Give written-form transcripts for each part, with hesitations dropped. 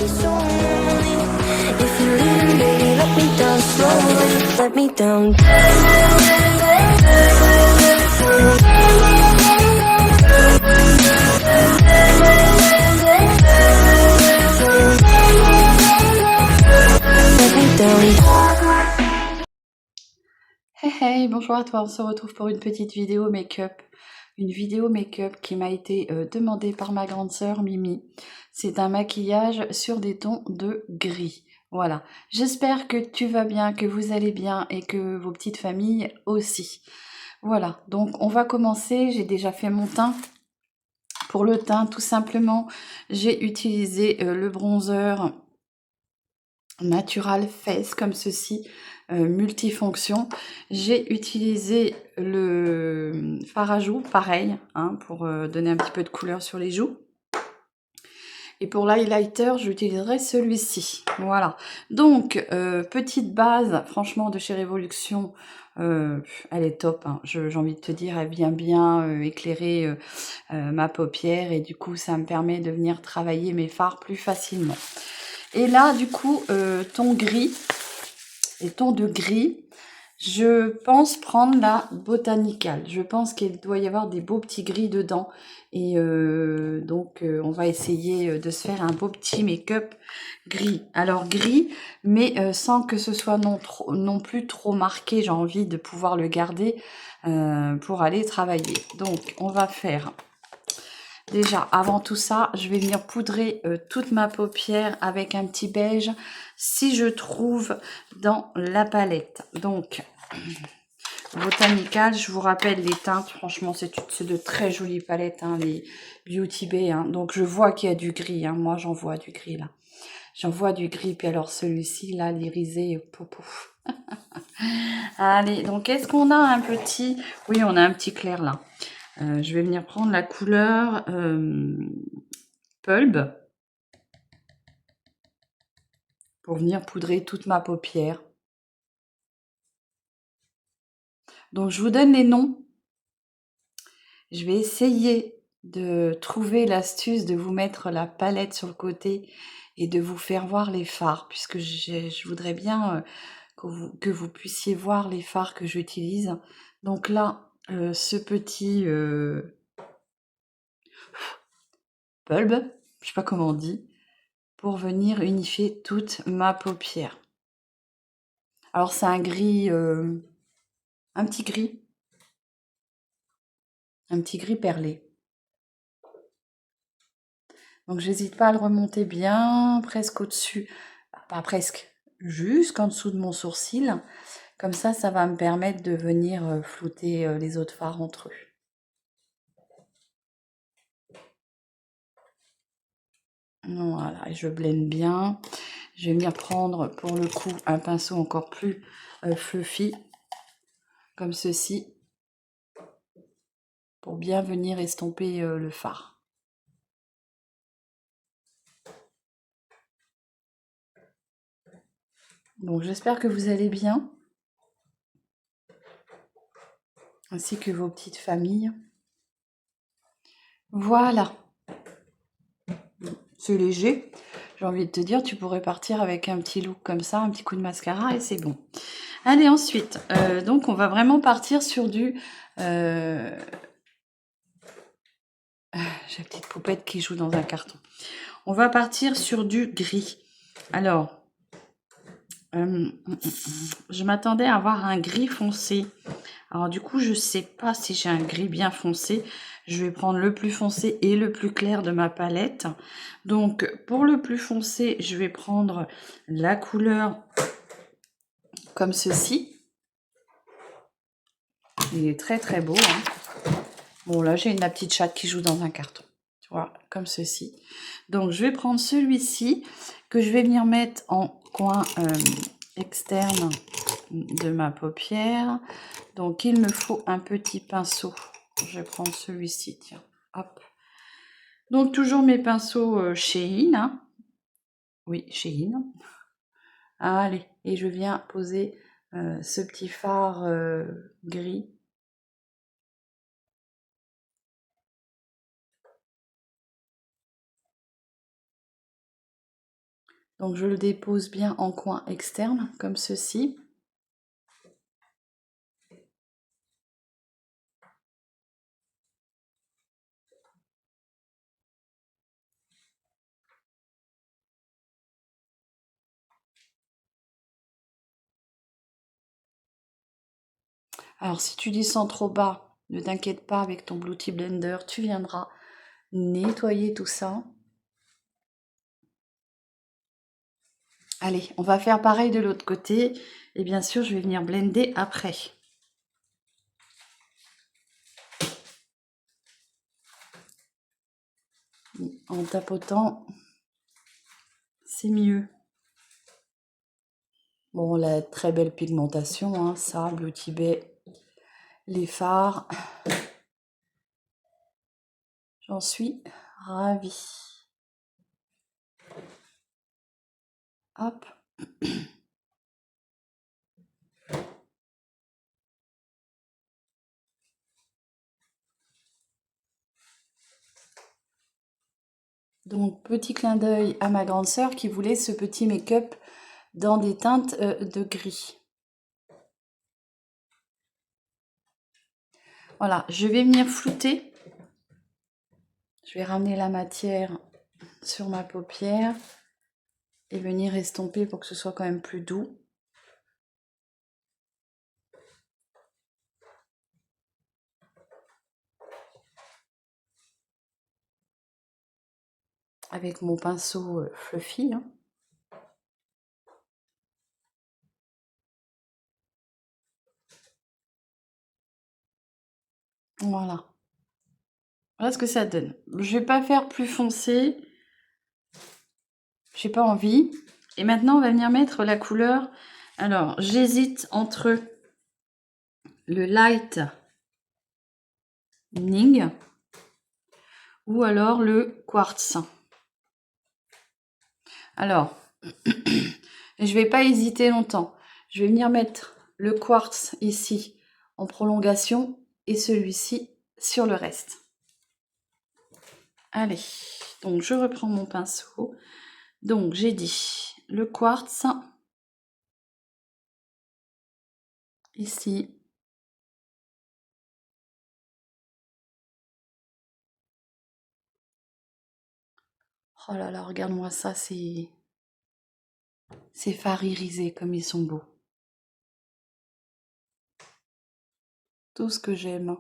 be so lonely. If you're leaving, baby, let me down slowly. Let me down. Let me down. Hey hey, bonjour à toi, on se retrouve pour une petite vidéo make-up. Une vidéo make-up qui m'a été demandée par ma grande sœur Mimi. C'est un maquillage sur des tons de gris. Voilà, j'espère que tu vas bien, que vous allez bien et que vos petites familles aussi. Voilà, donc on va commencer, j'ai déjà fait mon teint. Pour le teint, tout simplement, j'ai utilisé le bronzer Natural Face comme ceci, multifonction. J'ai utilisé le fard à joues, pareil, hein, pour donner un petit peu de couleur sur les joues. Et pour l'highlighter, j'utiliserai celui-ci. Voilà. Donc, petite base, franchement, de chez Révolution, elle est top. Hein. J'ai envie de te dire, elle vient bien éclairer ma paupière. Et du coup, ça me permet de venir travailler mes fards plus facilement. Et là, du coup, ton gris, les tons de gris, je pense prendre la Botanical. Je pense qu'il doit y avoir des beaux petits gris dedans. Et donc, on va essayer de se faire un beau petit make-up gris. Alors, gris, mais sans que ce soit non plus trop marqué. J'ai envie de pouvoir le garder pour aller travailler. Donc, on va faire... Déjà, avant tout ça, je vais venir poudrer toute ma paupière avec un petit beige, si je trouve dans la palette. Donc, Botanical, je vous rappelle les teintes, franchement, c'est de très jolies palettes, hein, les Beauty Bay. Hein. Donc, je vois qu'il y a du gris, hein. Moi, j'en vois du gris, là. J'en vois du gris, puis alors celui-ci, là, l'irisé, pouf. Allez, donc, est-ce qu'on a un petit... Oui, on a un petit clair, là. Je vais venir prendre la couleur Pulp pour venir poudrer toute ma paupière. Donc, je vous donne les noms. Je vais essayer de trouver l'astuce de vous mettre la palette sur le côté et de vous faire voir les fards, puisque je voudrais bien que vous puissiez voir les fards que j'utilise. Donc là, ce petit bulbe, je sais pas comment on dit, pour venir unifier toute ma paupière. Alors c'est un gris, un petit gris perlé. Donc j'hésite pas à le remonter bien presque au-dessus, pas presque, jusqu'en dessous de mon sourcil. Comme ça va me permettre de venir flouter les autres fards entre eux. Voilà, et je blende bien. Je vais venir prendre pour le coup un pinceau encore plus fluffy, comme ceci, pour bien venir estomper le fard. Donc j'espère que vous allez bien, ainsi que vos petites familles. Voilà, c'est léger. J'ai envie de te dire, tu pourrais partir avec un petit look comme ça, un petit coup de mascara et c'est bon. Allez, ensuite, donc on va vraiment partir sur du... J'ai la petite poupette qui joue dans un carton. On va partir sur du gris. Alors, je m'attendais à avoir un gris foncé. Alors du coup, je sais pas si j'ai un gris bien foncé. Je vais prendre le plus foncé et le plus clair de ma palette. Donc, pour le plus foncé, je vais prendre la couleur comme ceci. Il est très très beau. Hein. Bon, là, j'ai ma petite chatte qui joue dans un carton. Tu vois, comme ceci. Donc, je vais prendre celui-ci que je vais venir mettre en coin externe de ma paupière. Donc, il me faut un petit pinceau. Je vais prendre celui-ci, tiens. Hop. Donc, toujours mes pinceaux Shein. Hein. Oui, Shein. Allez, et je viens poser ce petit fard gris. Donc je le dépose bien en coin externe, comme ceci. Alors si tu descends trop bas, ne t'inquiète pas, avec ton Beauty Blender, tu viendras nettoyer tout ça. Allez, on va faire pareil de l'autre côté. Et bien sûr, je vais venir blender après. En tapotant, c'est mieux. Bon, la très belle pigmentation, hein, ça, Beauty Bay, les fards. J'en suis ravie. Hop. Donc, petit clin d'œil à ma grande sœur qui voulait ce petit make-up dans des teintes de gris. Voilà, je vais venir flouter. Je vais ramener la matière sur ma paupière et venir estomper pour que ce soit quand même plus doux. Avec mon pinceau fluffy. Hein. Voilà. Voilà ce que ça donne. Je vais pas faire plus foncé. J'ai pas envie. Et maintenant, on va venir mettre la couleur. Alors, j'hésite entre le Light Ning ou alors le Quartz. Alors, je vais pas hésiter longtemps. Je vais venir mettre le Quartz ici en prolongation et celui-ci sur le reste. Allez, donc je reprends mon pinceau. Donc, j'ai dit le Quartz ici. Oh là là, regarde-moi ça, c'est fards irisés comme ils sont beaux. Tout ce que j'aime.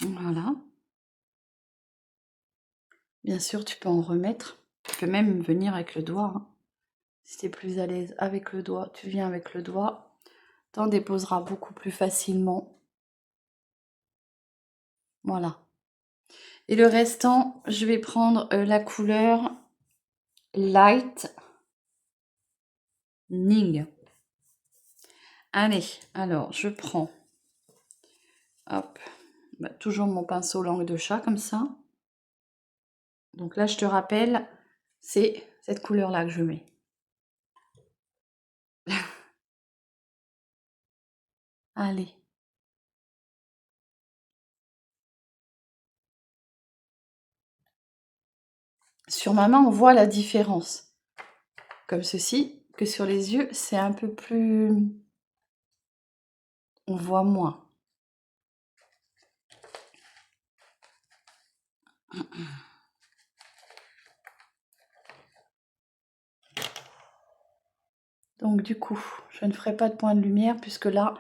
Voilà. Bien sûr, tu peux en remettre. Tu peux même venir avec le doigt. Hein. Si tu es plus à l'aise avec le doigt, tu viens avec le doigt. T'en déposeras beaucoup plus facilement. Voilà. Et le restant, je vais prendre la couleur Light Ning. Allez, alors je prends, hop, toujours mon pinceau langue de chat comme ça. Donc là, je te rappelle, c'est cette couleur-là que je mets. Allez. Sur ma main, on voit la différence. Comme ceci, que sur les yeux, c'est un peu plus... On voit moins. Donc du coup, je ne ferai pas de point de lumière puisque là,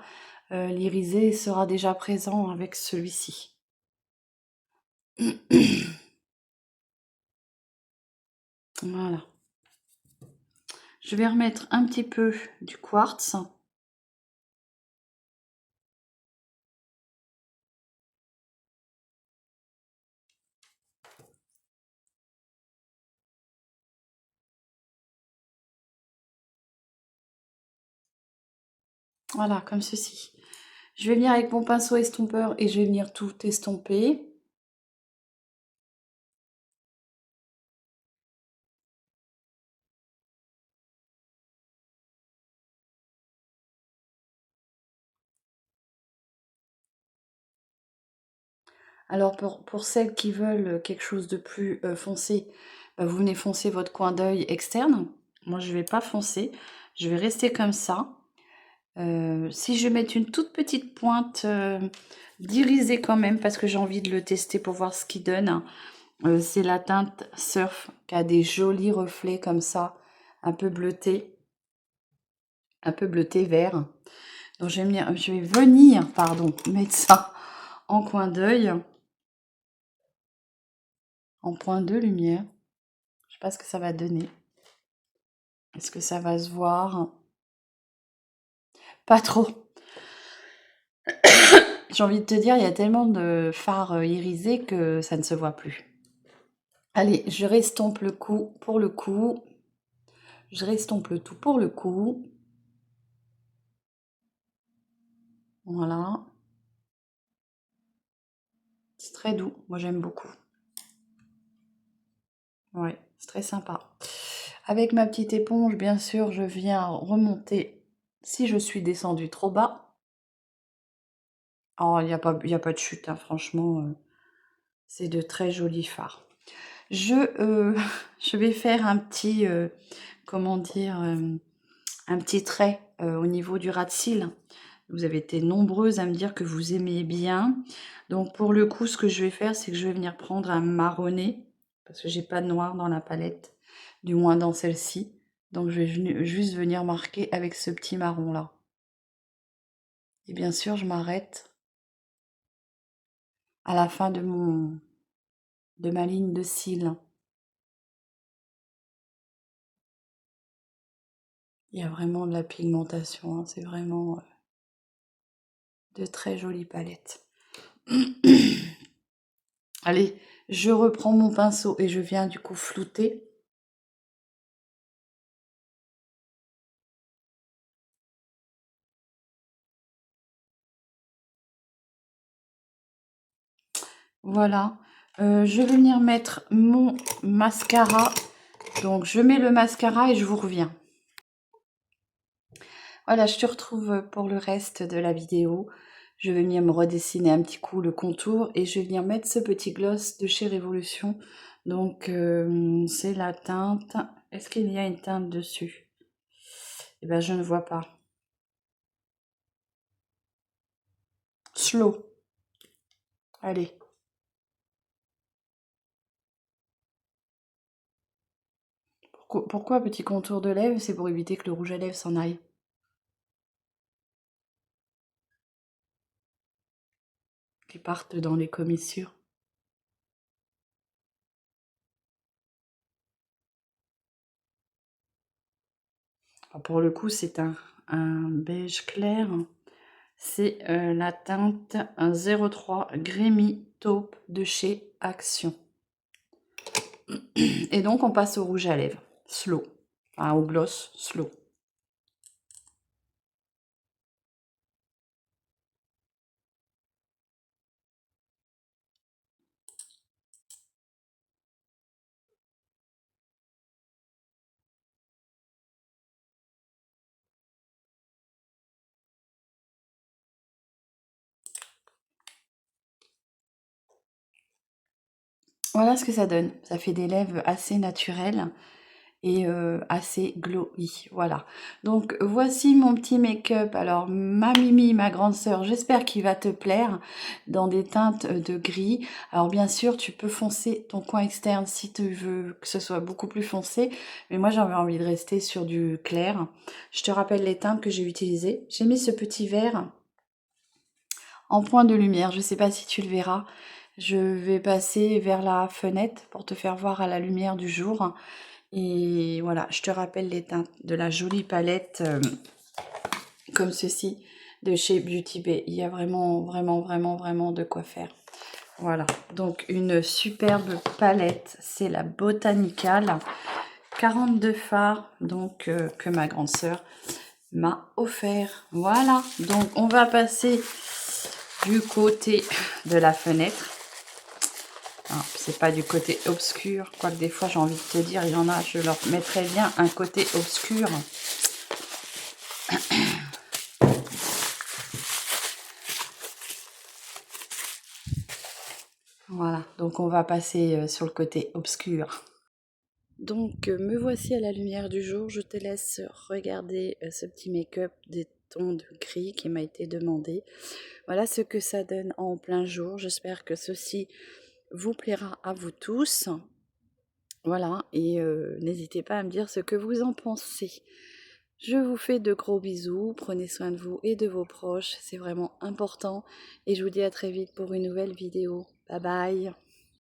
l'irisé sera déjà présent avec celui-ci. Voilà. Je vais remettre un petit peu du quartz. Voilà, comme ceci. Je vais venir avec mon pinceau estompeur et je vais venir tout estomper. Alors pour celles qui veulent quelque chose de plus foncé, vous venez foncer votre coin d'œil externe. Moi, je vais pas foncer, je vais rester comme ça. Si je vais mettre une toute petite pointe d'irisé quand même, parce que j'ai envie de le tester pour voir ce qu'il donne. C'est la teinte Surf qui a des jolis reflets comme ça, un peu bleuté vert. Donc je vais venir, pardon, mettre ça en coin d'œil, en point de lumière. Je sais pas ce que ça va donner. Est-ce que ça va se voir? Pas trop. J'ai envie de te dire, il y a tellement de fards irisés que ça ne se voit plus. Allez, je restompe le cou pour le cou. Je restompe le tout pour le cou. Voilà. C'est très doux. Moi, j'aime beaucoup. Ouais, c'est très sympa. Avec ma petite éponge, bien sûr, je viens remonter si je suis descendue trop bas. Oh, il n'y a pas de chute, hein, franchement, c'est de très jolis fards. Je vais faire un petit, comment dire, un petit trait au niveau du ras de cils. Vous avez été nombreuses à me dire que vous aimiez bien. Donc pour le coup, ce que je vais faire, c'est que je vais venir prendre un marronné, parce que j'ai pas de noir dans la palette, du moins dans celle-ci. Donc je vais juste venir marquer avec ce petit marron là. Et bien sûr, je m'arrête à la fin de ma ligne de cils. Il y a vraiment de la pigmentation, hein, c'est vraiment de très jolies palettes. Allez, je reprends mon pinceau et je viens du coup flouter. Voilà, je vais venir mettre mon mascara. Donc je mets le mascara et je vous reviens. Voilà, je te retrouve pour le reste de la vidéo. Je vais venir me redessiner un petit coup le contour et je vais venir mettre ce petit gloss de chez Révolution. Donc c'est la teinte. Est-ce qu'il y a une teinte dessus? Eh bien, je ne vois pas. Slow. Allez. Pourquoi petit contour de lèvres? C'est pour éviter que le rouge à lèvres s'en aille. Qui partent dans les commissures. Alors pour le coup, c'est un beige clair. C'est la teinte 03 Grémy Taupe de chez Action. Et donc, on passe au rouge à lèvres. Slow. Enfin, au gloss, slow. Voilà ce que ça donne. Ça fait des lèvres assez naturelles et assez glowy, voilà. Donc voici mon petit make-up. Alors ma Mimi, ma grande sœur, j'espère qu'il va te plaire, dans des teintes de gris. Alors bien sûr, tu peux foncer ton coin externe si tu veux que ce soit beaucoup plus foncé, mais moi j'avais envie de rester sur du clair. Je te rappelle les teintes que j'ai utilisées. J'ai mis ce petit vert en point de lumière, je sais pas si tu le verras. Je vais passer vers la fenêtre pour te faire voir à la lumière du jour. Et voilà, je te rappelle les teintes de la jolie palette comme ceci de chez Beauty Bay. Il y a vraiment, vraiment, vraiment, vraiment de quoi faire. Voilà, donc une superbe palette, c'est la Botanical. 42 fards, donc que ma grande sœur m'a offert. Voilà, donc on va passer du côté de la fenêtre. C'est pas du côté obscur, quoique des fois j'ai envie de te dire, il y en a, je leur mettrais bien un côté obscur. Voilà, donc on va passer sur le côté obscur. Donc me voici à la lumière du jour, je te laisse regarder ce petit make-up des tons de gris qui m'a été demandé. Voilà ce que ça donne en plein jour, j'espère que ceci vous plaira à vous tous. Voilà, et n'hésitez pas à me dire ce que vous en pensez. Je vous fais de gros bisous, prenez soin de vous et de vos proches, c'est vraiment important. Et je vous dis à très vite pour une nouvelle vidéo. Bye bye.